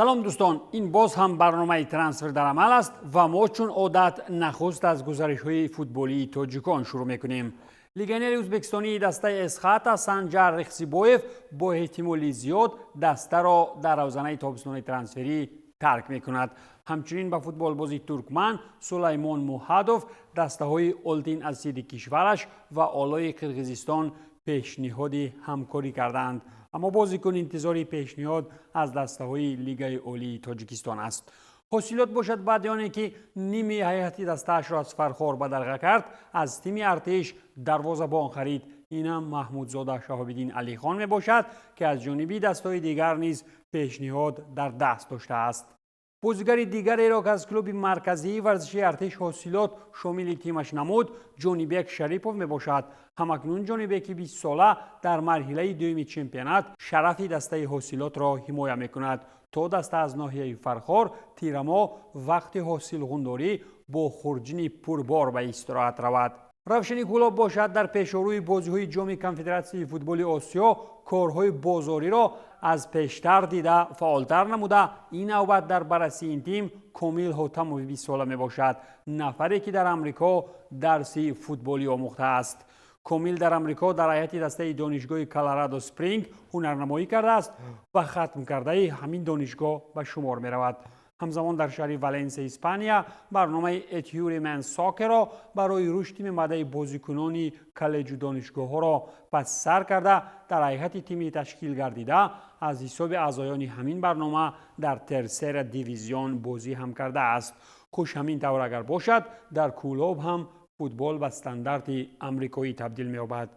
سلام دوستان، این باز هم برنامه ترانسفر در عمل است و ما چون عادت نخست از گزارش‌های فوتبالی تاجیکان شروع می‌کنیم. لیگنر ازبکستانی دسته اسخات سنجر رخسیبویف با احتمال زیاد دسته را در روزانه تابستان ترانسفری ترک می‌کند. همچنین به فوتبال بازی ترکمن سلیمان موحدوف دسته های اولتین اسید کشورش و آلای قرقیزستان پیشنهاد همکاری کردند. اما بازیکن انتظاری پیشنهاد از دسته های لیگ عالی تاجیکستان است. حاصلات باشد بعد آنی که نیمه هیئتی دسته‌اش را از فرخار به دلغه کرد، از تیم ارتش دروازه‌بان خرید. این هم محمودزاده شهاب‌الدین علی خان می باشد که از جانبی دسته‌های دیگر نیز پیشنهاد در دست داشته است. بازیگر دیگری را که از کلوب مرکزی ورزشی ارتش حاصلات شامل تیمش نمود، جانیبک شریپوف می باشد. همکنون جانیبک 20 ساله در مرحله دوم چمپیونات شرف دسته حاصلات را حمایت می کند تا دسته از ناحیه فرخار تیرما وقت حاصل غنداری با خورجین پربار به استراحت رود. روشنی گلاب باشد در پیشروی بازی‌های جام کنفدراسیون فوتبال آسیا کارهای بازاری را از پیشتر دیده فعالتر نموده. این نوبت در بررسی این تیم کامیل حاتموی 20 ساله می باشد، نفری که در امریکا درسی فوتبالی آموخته است. کامیل در امریکا در هیئت دسته دانشگاه کلرادو اسپرینگ هنرنمایی کرده است و ختم کرده همین دانشگاه به شمار می رود. همزمان در شهر ولنسیا اسپانیا برنامه اتیوری من ساکر را برای رشد مده بازیکنان کالج و دانشگاه ها را پس سر کرده در هیئت تیمی تشکیل گردیده. از حساب اعضایان همین برنامه در ترسر دیویزیون بازی هم کرده است. خوش همین طور اگر باشد در کلوب هم فوتبال به استاندارد امریکایی تبدیل می یابد.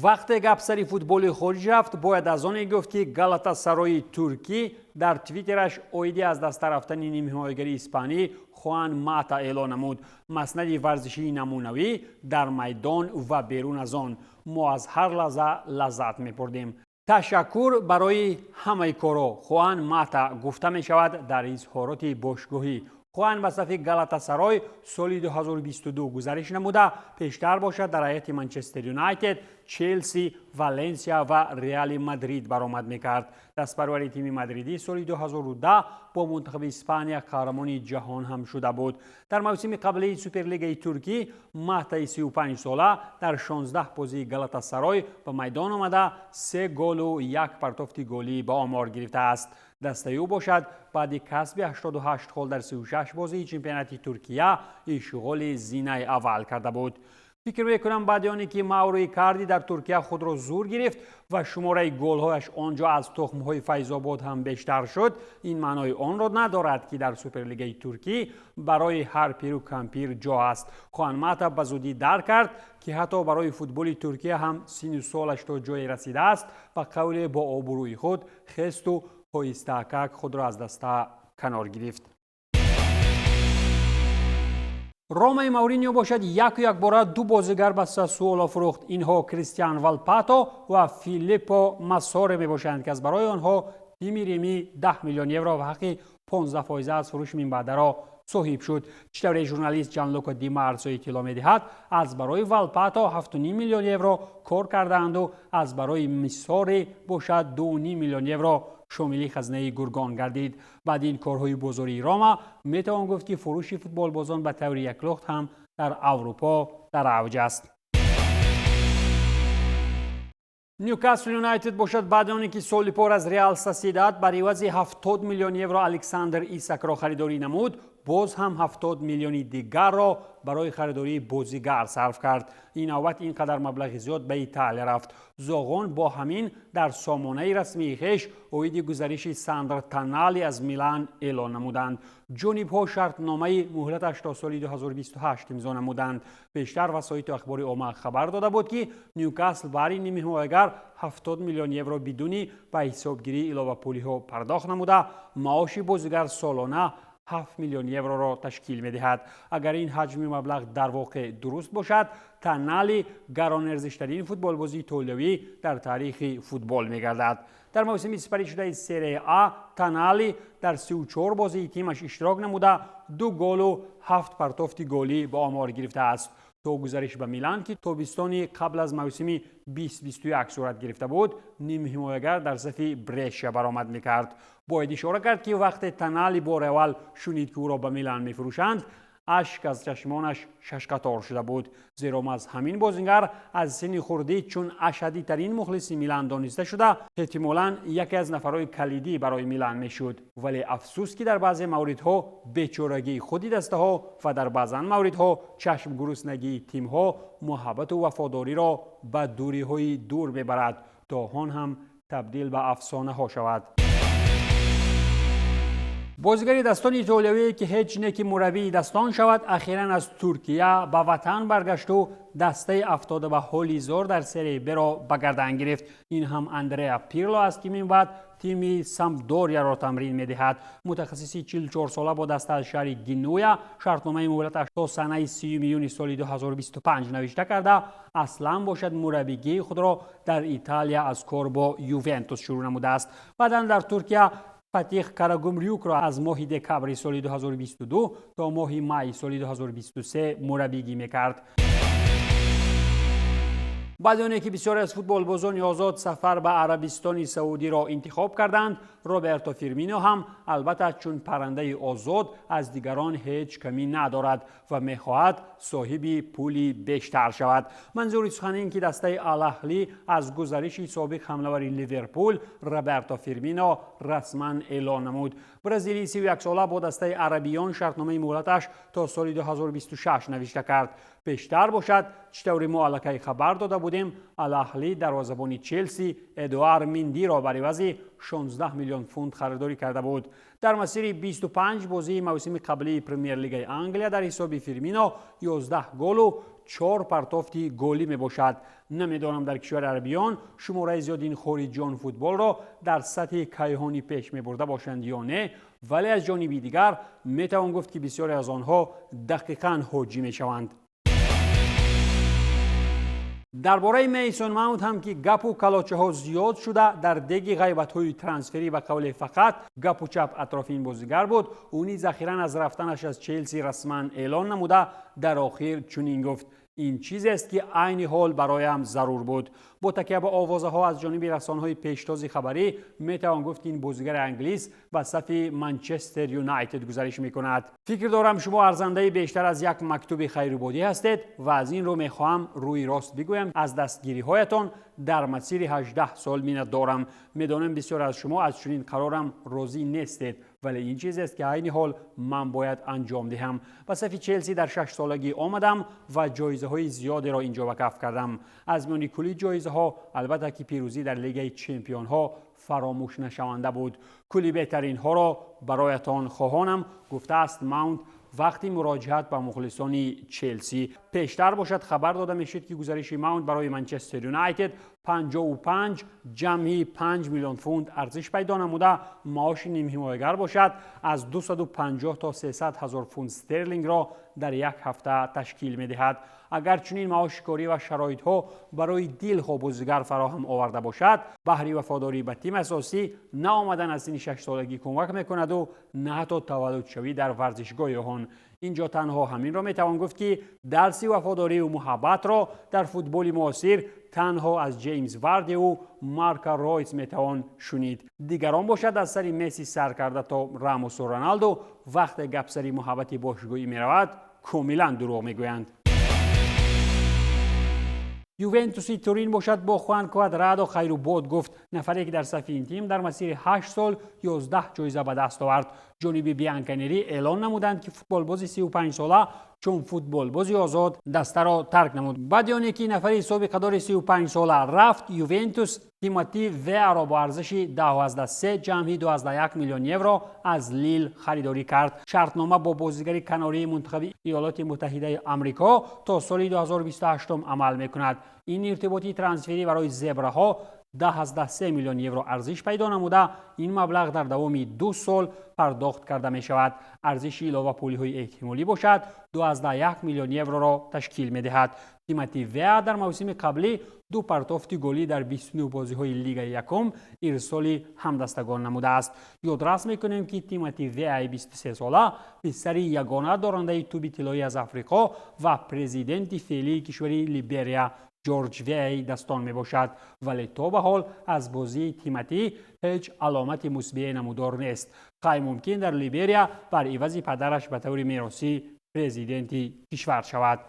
وقت گپ سری فوتبال خارج رفت، باید از آن گفت که گالاتاسرای ترکی در توییترش اویدی از دست رفتن نیم حمایتگر اسپانی خوان ماتا اعلان نمود. مسند ورزشی نمونوی در میدان و بیرون از آن ما از هر لحظه لذت می‌بردیم. تشکر برای همه کارا خوان ماتا گفته می شود در اظهارات باشگاهی. خوان به صف گالاتاسرای سال 2022 گزارش نموده پیشتر باشد در هیئت منچستر یونایتد، چلسی، ولنسیا و ریال مادرید برآمد میکرد. دستپروری تیم مادریدی سال 2010 با منتخب اسپانیا قهرمان جهان هم شده بود. در موسم قبلی سوپرلیگ ترکی مهتا 35 ساله در 16 بازی گالاتاسرای به میدان آمده 3 گل و 1 پرتافت گلی به آمار گرفته است. دسته او باشد بعد کسب 88 گل در 36 بازی چمپیونات ترکیه اشغال زینه اول کرده بود. فکر میکنم بعد آنی که ماورو ایکاردی در ترکیه خود را زور گرفت و شماره گل‌هایش آنجا از تخم‌های فیض‌آباد هم بیشتر شد، این معنای آن را ندارد که در سوپرلیگ ترکی برای هر پیر و کمپیر جا است. خوان ماتا به زودی درک کرد که حتی برای فوتبال ترکیه هم سن و سالش تا جای رسیده است و قول با آبروی خود خست و پایسته‌کک خود را از دسته کنار گرفت. رومای مورینیو باشد یک باره دو بازیگر به ساسولو فروخت. اینها کریستیان والپاتو و فیلیپو ماسوره می باشند که از برای آنها تیم ریمی 10 میلیون یورو و حق 15 فایزه از فروش من بعد را صاحب شد. چطوری ژورنالیست جانلوکا دی مارسو اطلاع می‌دهد از برای والپاتو 7.5 میلیون یورو کار کردند و از برای ماسوره باشد 2.5 میلیون یورو شامل خزانه گرگان گردید. بعد این کارهای بزرگی روما میتوان گفت که فروش فوتبال بازان به طور یک لخت هم در اروپا در اوج است. نیوکاسل یونایتد باشد بعد آنی که سال پیش از ریال سوسییداد بر عوض 70 میلیون یورو الکساندر ایساک را خریداری نمود، باز هم 70 میلیون دیگر را برای خریداری بازیگر صرف کرد. این نوبت اینقدر مبلغ زیاد به ایتالیا رفت. زاغان با همین در سامانه رسمی خویش اویدی گزارش ساندر تانالی از میلان اعلان نمودند. جانب ها شرطنامه مهلتش تا سال 2028 امضا نمودند. بیشتر وسایل اخباری عامه خبر داده بود که نیوکاسل برای نیم حمایتگر 70 میلیون یورو بدون به حسابگیری علاوه پولی ها پرداخت نموده. معاش بازیگر سالانه 7 میلیون یورو را تشکیل می‌دهد. اگر این حجم مبلغ در واقع درست باشد، تانالی گران ارزش‌ترین فوتبال بازی ایتالیایی در تاریخ فوتبال می‌گردد. در موسم سپری شده سری آ تانالی در 34 بازی تیمش اشتراک نموده 2 گل و 7 پرتافت گلی به آمار گرفته است. تا گزارش به میلان که تابستانی قبل از موسم 2021 صورت گرفته بود، نیم حمایتگر در صف برشیا برآمد میکرد. باید اشاره کرد که وقتی تنالی بار اول شنید که او را به میلان میفروشند، اشک از چشمانش ششقطار شده بود، زیرا از همین بازیگر از سن خردی چون اشدی ترین مخلص میلان دانسته شده، احتمالاً یکی از نفرهای کلیدی برای میلان میشد. ولی افسوس که در بعضی موردها بیچارگی خودی دسته ها و در بعضی موردها چشم گرسنگی تیم ها محبت و وفاداری را به دوری های دور ببرد تا آن هم تبدیل به افسانه ها شود. بازیگر دستان ایتالیایی که هیچ نه که مربی دستان شود، اخیراً از ترکیه به وطن برگشت و دسته افتاده به هولی زور در سری ب را به گردن گرفت. این هم اندریا پیرلو است که من بعد تیم سامپدوریا را تمرین می‌دهد. متخصص 44 ساله با دسته از شهر گنویا شرطنامه مهلتش تا سنه 30 میلیون سال 2025 نوشته کرده اصلا باشد مربیگری خود را در ایتالیا از کار با یوونتوس شروع نموده است. بعداً در ترکیه فتیح کاراگومریوک را از ماه دکامبر سال 2022 تا ماه مای سال 2023 مربیگری میکرد. بعد از اینکه بسیاری از فوتبال بازان آزاد سفر به عربستان سعودی را انتخاب کردند، روبرتو فیرمینو هم البته چون پرنده آزاد از دیگران هیچ کمی ندارد و میخواهد صاحب پولی بیشتر شود. منظور سخن این که دسته الاهلی از گزارش سابق حمله‌ور لیورپول روبرتو فیرمینو رسما اعلان نمود. برزیلی 31 ساله با دسته عربیان شرطنامه مهلتش تا سال 2026 نوشته کرد. پیشتر باشد چطوری ما الکی خبر داده بودیم الاهلی دروازه‌بان چلسی ادوارد مندی را برای عوض 16 میلیون پوند خریداری کرده بود. در مسیر 25 بازی موسم قبلی پرمیر لیگ انگلیا در حساب فیرمینو 11 گل و 4 پرتافت گلی می باشد. نمیدانم در کشور عربیان شماره زیادین خارجیان فوتبال را در سطح کیهانی پیش می برده باشند یا نه، ولی از جانب دیگر می توان گفت که بسیاری از آنها دقیقاً حاجی می شوند. درباره میسون ماونت هم که گپ و کلاچه ها زیاد شده، در دیگ غیبت های ترانسفری و قول فقط گپ و چپ اطراف این بازیگر بود. او نیز اخیراً از رفتنش از چلسی رسما اعلان نموده. در آخر چنین گفت: این چیزی است که عین حال برایم ضرور بود. با تکیه به آوازها از جانب رسانه‌های پیشتاز خبری میتوان گفت که این بازیگر انگلیس به صف منچستر یونایتد گزارش میکند. فکر دارم شما ارزنده بیشتر از یک مکتوب خیربادی هستید و از این رو میخواهم روی راست بگویم از دستگیری هایتان در مسیر 18 سال منت دارم. میدانم بسیار از شما از چنین قرارم راضی نیستید، ولی این چیزی است که عین حال من باید انجام دهم. به صف چلسی در 6 سالگی آمدم و جایزه های زیادی را اینجا به کف کردم. از میان کلی جایزه ها البته که پیروزی در لیگ چمپیون ها فراموش نشونده بود. کلی بهترین ها را برایتان خواهانم، گفته است ماونت وقتی مراجعت به مخلصان چلسی. پیشتر باشد خبر داده میشد که گزارش ماونت برای منچستر یونایتد 55 جمعی 5 میلیون پوند ارزش پیدا نموده، معاش نیم حمایتگر باشد از 250 تا 300 هزار پوند استرلینگ را در یک هفته تشکیل میدهد. اگر چنین معاش کاری و شرایط ها برای دیل ها بازیگر فراهم آورده باشد، بهره وفاداری به تیم اساسی، نه آمدن از سن 6 سالگی کمک میکند و نه حتی تولد شوی در ورزشگاه آن. اینجا تنها همین را میتوان گفت که درس وفاداری و محبت را در فوتبال معاصر تنها از جیمز واردی و مارک رایس میتوان شنید. دیگران باشد از سری مسی سر کرده تا راموس و رونالدو وقت گپ سری محبتی باشگاهی میرود کاملا دروغ میگویند. یوونتوسی تورین باشد با خوان کوادرادو خیر و باد گفت. نفری که در صف این تیم در مسیر 8 سال 11 جایزه به دست آورد. جانب بیانکانری اعلان نمودند که فوتبال بازی 35 ساله چون فوتبال بازی آزاد دسته را ترک نمود. بعد آن که نفری سابقه دار 35 ساله رفت، یوونتوس تیموتی ویرا را با ارزش 12 جمعی 12.1 میلیون یورو از لیل خریداری کرد. شرطنامه با بازیگر کناری منتخب ایالات متحده آمریکا تا سال 2028 عمل میکند. این ارتباطی ترانسفری برای زبرها 10 میلیون یورو ارزش پیدا نموده. این مبلغ در دوام 2 سال پرداخت کرده می شود. ارزش علاوه پولی های احتمالی باشد 12 میلیون یورو را تشکیل می دهد. تیموتی ویا در موسم قبلی 2 پرتافت گلی در 29 بازی های لیگ یکم ارسالی همدستگان نموده است. یادداشت میکنیم که تیموتی ویا 23 ساله پسر یگانه دارنده توپ طلایی از آفریقا و پرزیدنت فعلی کشور لیبریا جورج وی دستان می باشد، ولی تا به حال از بازی تیموتی هیچ علامت مثبتی نمودار نیست. خیلی ممکن در لیبریا بر عوض پدرش به طور میراثی پرزیدنت کشور شود.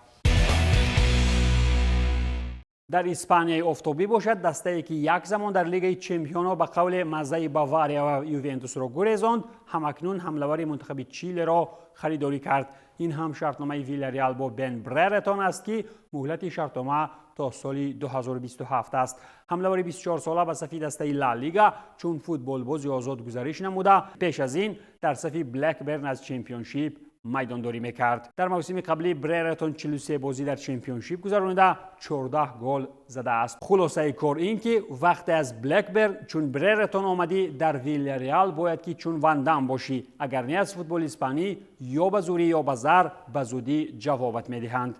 در اسپانیای آفتابی باشد، دسته‌ای که یک زمان در لیگ چمپیون‌ها به قول مزه باواریا و یوونتوس را گریزاند، همکنون حمله‌ور منتخب چیله را خریداری کرد. این هم شرطنامه ویلاریال با بن بررتون است که مهلت شرطنامه تا سال 2027 است. حمله‌ور 24 ساله به صف دسته لالیگا چون فوتبال بازی آزاد گزارش نموده، پیش از این در صف بلکبرن از چمپیونشیپ میدانداری میکرد. در موسم قبلی بررتون 43 بازی در چمپیونشیپ گذرانده 14 گل زده است. خلاصه کار این که وقت از بلکبرن چون بررتون آمدی در ویلاریال باید که چون وندم باشی، اگر نه از فوتبال اسپانی یا به زوری یا به زر به زودی جوابت میدهند.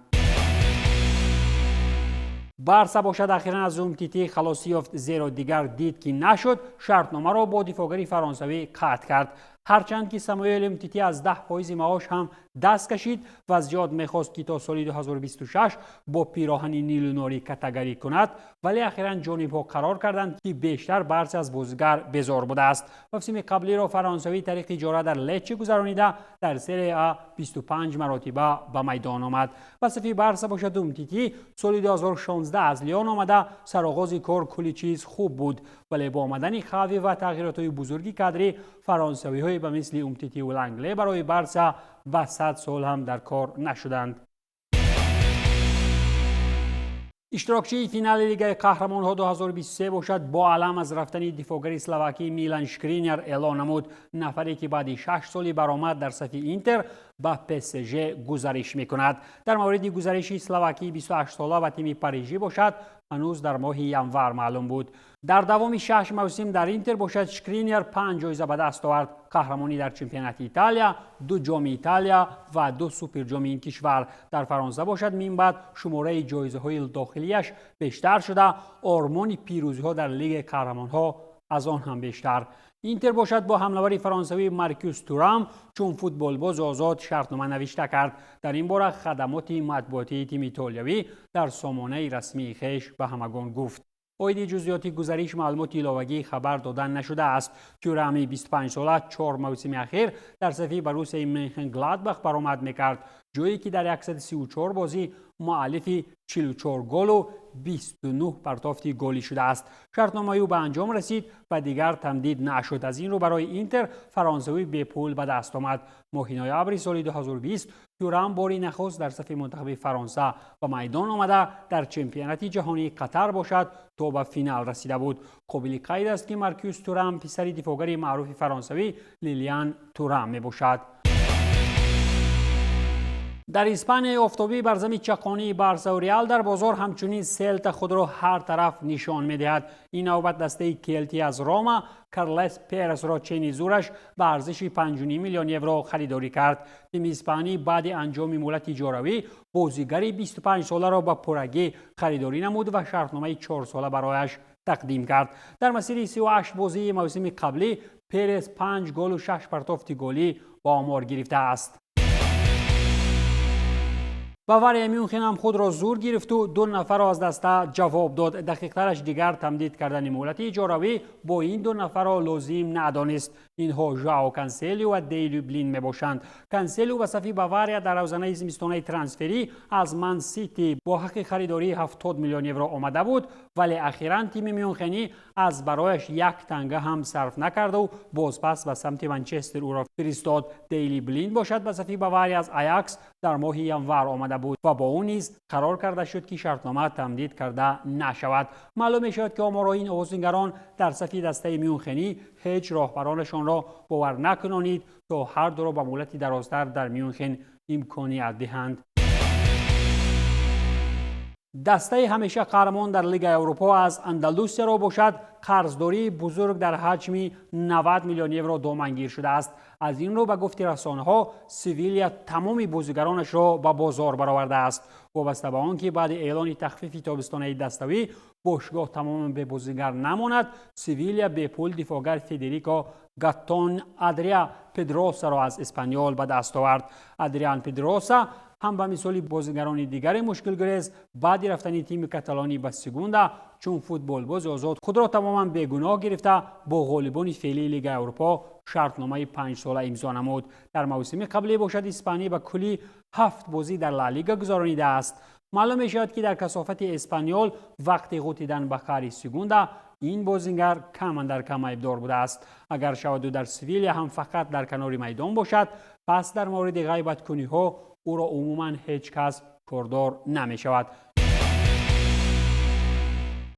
بارسا باشد اخیراً از اومتیتی خلاصی یافت، زیرا دیگر دید که نشد شرطنامه را با دفاعگر فرانسوی قطع کرد. هرچند که ساموئل اومتیتی از 10 پاییز معاش هم دست کشید و از یاد میخواست که تا سال 2026 با پیراهن نیلوناری کاتگوری کند، ولی اخیراً جانب‌ها قرار کردند که بیشتر بارسا از بازیگر بیزار بوده است. موسم قبلی را فرانسوی طریق اجاره در لچه گذرانیده در سری آ 25 مرتبه به میدان آمد. و صفی بارسا باشد اومتیتی سال 2016 از لیون آمده، سرآغاز کار کلی چیز خوب بود، ولی با آمدن خاوی و تغییرات بزرگی کادری فرانسوی‌های به مثل اومتیتی و لنگله برای بارسا و 100 سال هم در کار نشدند. اشتراکچی فینال لیگ قهرمان‌ها 2023 باشد با علم از رفتن دفاعگر اسلواکی میلان شکرینیار اعلان نمود. نفری که بعد 6 سالی برآمد در صف اینتر به PSG گزارش میکند. در مورد گزارش اسلواکی 28 ساله و تیم پاریژی باشد هنوز در ماه ینور معلوم بود. در دوام 6 موسم در اینتر باشد شکرینیار 5 جایزه به دست آورد: قهرمانی در چمپیونات ایتالیا، 2 جام ایتالیا و 2 سوپر جام این کشور. در فرانسه باشد من بعد شماره جایزه های داخلیش بیشتر شده، آرمان پیروزی ها در لیگ قهرمان‌ها از آن هم بیشتر. اینتر باشد با حمله‌ور فرانسوی مارکوس تورام چون فوتبال باز آزاد شرطنامه نوشته کرد. در این باره خدمات مطبوعاتی تیم ایتالیایی در سامانه رسمی خویش به همگان گفت. اوید جزئیاتی گزارش معلومات علاوه‌ای خبر دادن نشده است. تورام 25 ساله 4 موسم اخیر در صفی بروسیا منچنگلادباخ برآمد میکرد، جایی که در 134 بازی مؤلف 44 گل و 29 پرتافت گلی شده است. شرطنامه او به انجام رسید و دیگر تمدید نشد. از این رو برای اینتر فرانسوی به پول به دست آمد. ماه نوامبر سال 2020 تورام باری نخست در صف منتخب فرانسه و میدان آمده در چمپیونات جهانی قطر باشد تا به فینال رسیده بود. قابل قید است که مارکوس تورام پسر دفاعگر معروف فرانسوی لیلیان تورام می باشد. در اسپانیای آفتابی بر زمین چقانه بارسا و ریال در بازار همچنین سلتا خود را هر طرف نشان می‌دهد. این نوبت دسته کلتی از روما کارلس پرس را چین زورش به ارزش 5.5 میلیون یورو خریداری کرد. تیم اسپانی بعد انجام مهلت اجاره‌ای بازیگر 25 ساله را به پرگی خریداری نمود و شرطنامه 4 ساله برایش تقدیم کرد. در مسیر 38 بازی موسم قبلی پرس 5 گل و 6 پرتافت گلی با آمار گرفته است. باواریا میونخن هم خود را زور گرفت و 2 نفر را از دسته جواب داد. دقیق‌ترش دیگر تمدید کردن مهلت اجاره‌ای با این 2 نفر را لازم ندانست. اینها ژائو کانسلو و دیلی بلین میباشند. کانسلو به صف باواریا در روزنه زمستانه ترانسفری از من سیتی با حق خریداری 70 میلیون یورو آمده بود، ولی اخیراً تیم میونخنی از برایش 1 تنگه هم صرف نکرد و بازپس به سمت منچستر او را فرستاد. دیلی بلین باشد به صف باواریا از آیاکس در ماه ینور آمده بود و با اون نیز قرار کرده شد که شرطنامه تمدید کرده نشود. معلوم می شود که آمار این بازیگران در صف دسته میونخنی هیچ راهبرانشان را باور نکنانید تا هر دو را به مهلت درازتر در میونخن امکانیت دهند. دسته همیشه قهرمان در لیگ اروپا از اندلوسیا را باشد قرضداری بزرگ در حجم 90 میلیون یورو دامنگیر شده است. از این رو به گفت رسانه‌ها سویلیا تمام بازیگرانش را به بازار برآورده است. وابسته به آنکه بعد اعلان تخفیف تابستانه دستوی باشگاه تماما به بازیگر نماند، سویلیا به پول دفاعگر فدریکو گاتون ادریا پدروسا را از اسپانیول به دست آورد. ادریان پدروسا هم به مثال بازیگران دیگر مشکل گریز بعد رفتن تیم کاتالانی به سگوندا چون فوتبال باز آزاد خود را تماما بیگناه گرفته با غالبان فعلی لیگ اروپا شرطنامه 5 ساله امضا نمود. در موسم قبلی باشد اسپانیا به کلی 7 بازی در لالیگا گذرانیده است. معلوم می شود که در کثافت اسپانیول وقت غوطیدن به قهر سگوندا این بازیگر کم اندر کم ابدار بوده است. اگر شود در سویلیا هم فقط در کنار میدان باشد پس در مورد غیبت کنی ها او را عموما هیچ کس کاردار نمی شود.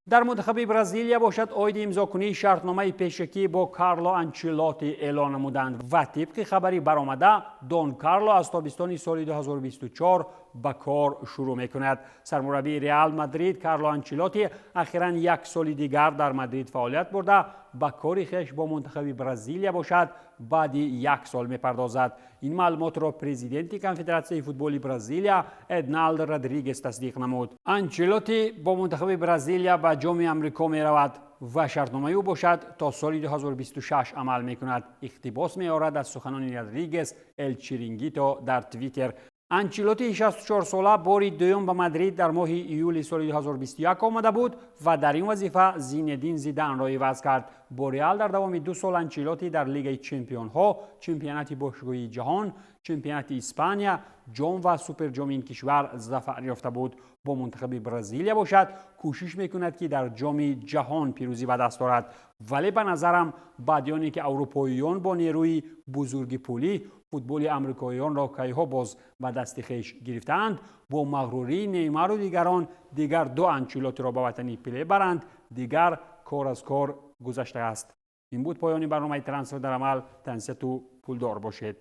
در منتخب برزیلیا باشد عاید امضا کنی شرطنامه پیشکی با کارلو آنچلوتی اعلان نمودند و طبق خبری برآمده دون کارلو از تابستان سال 2024 به کار شروع میکند. سرمربی رئال مادرید کارلو آنچلوتی اخیراً یک سال دیگر در مادرید فعالیت برده به کار خویش با منتخب برزیلیا باشد بعد یک سال میپردازد. این معلومات را پرزیدنت کنفدراسیون فوتبال برزیلیا ادنالدو رودریگز تصدیق نمود. آنچلوتی با منتخب برزیلیا به جام آمریکا می رود و شرطنامه او باشد تا سال 2026 عمل می کند. اقتباس می آورد از سخنان رودریگز ال چیرینگیتو در توییتر. آنچلوتی 64 ساله باری دوم به مادرید در ماه ایول سال 2021 آمده بود و در این وظیفه زینedین زیدان را عوض کرد. با رئال در دوام 2 سال آنچلوتی در لیگ چمپیون ها، چمپیونات باشگاهی جهان، چمپیونات اسپانیا، جام و سوپر جام این کشور ظفر یافته بود. با منتخب برزیلیا باشد کوشش میکند که در جام جهان پیروزی به دست آورد، ولی به نظرم بعدیانی که اروپاییان با نیروی بزرگ پولی فوتبال آمریکاییان را کایها باز به دست خویش گرفتند با مغروری نیمار و دیگران دیگر دو آنچلوتی را به وطن پله برند دیگر کار از کار گذشته است. این بود پایان برنامه ترانسفر در عمل. تنسیت و پولدار باشید.